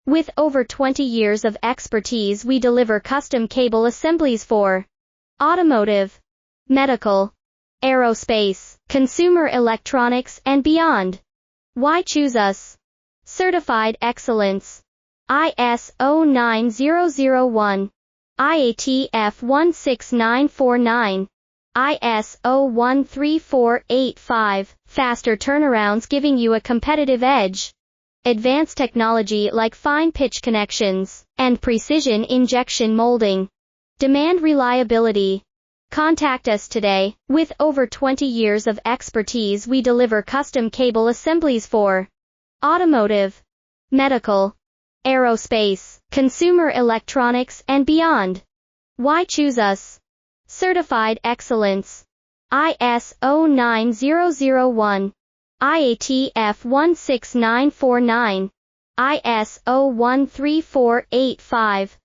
With over 20 years of expertise, we deliver custom cable assemblies for automotive, medical, aerospace, consumer electronics, and beyond. Why choose us? Certified excellence. ISO 9001, IATF 16949, ISO 13485, faster turnarounds giving you a competitive edge. Advanced technology like fine pitch connections and precision injection molding. Demand reliability. Contact us today. With over 20 years of expertise, we deliver custom cable assemblies for automotive, medical, aerospace, consumer electronics, and beyond. Why choose us? Certified excellence. ISO 9001, IATF 16949, ISO 13485.